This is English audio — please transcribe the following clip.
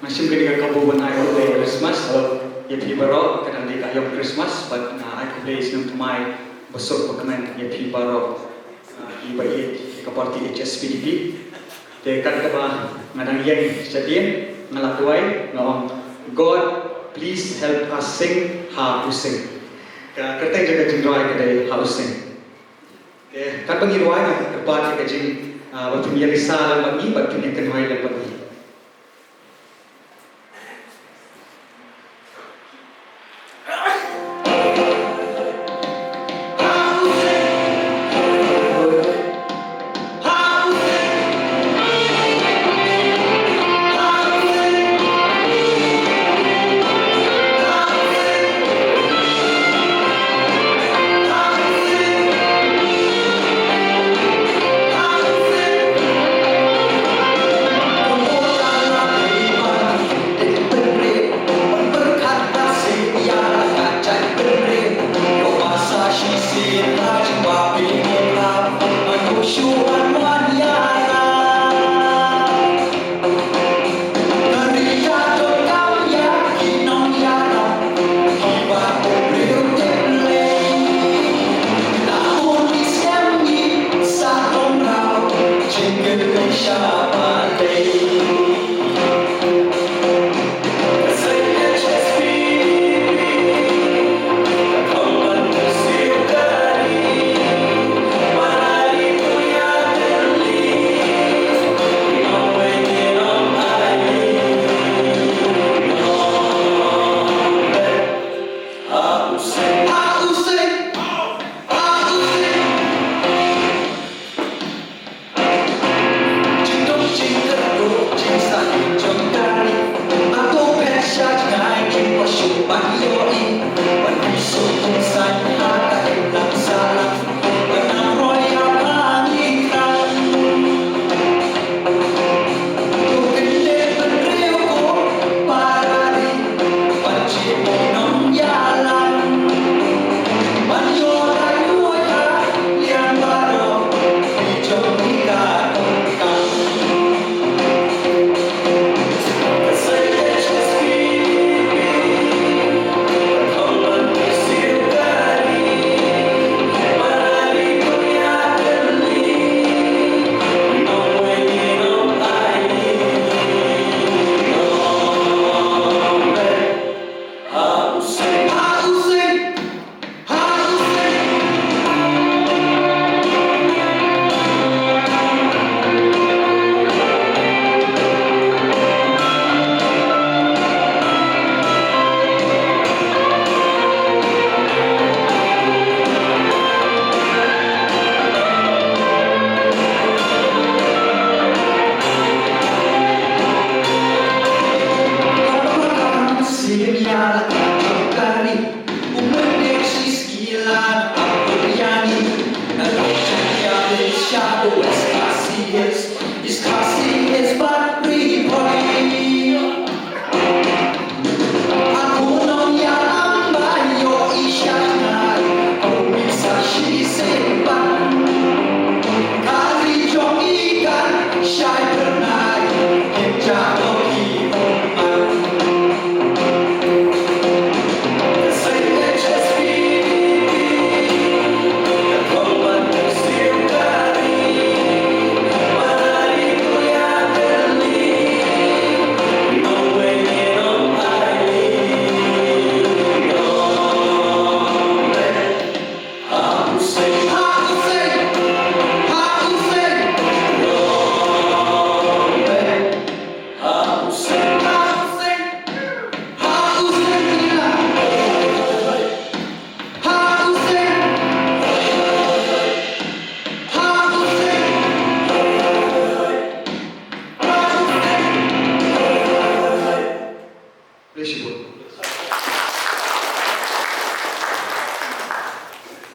Masih mungkin kabubuan I will play Christmas. Ye Pibaro kadang di kayong Christmas, but I could play sinum tumai besok pekaman Ye Pibaro iba it kaparti HSPDP. Te kan kaba ngadang yang jadian ngalakuai ngawang God please help us sing how to sing. Kerteng jaga jindrai kedai how to sing. Kan pengiruai nak kebat jaga jing waktu ni risal bagi waktu ni kenhai bagi. Pynshai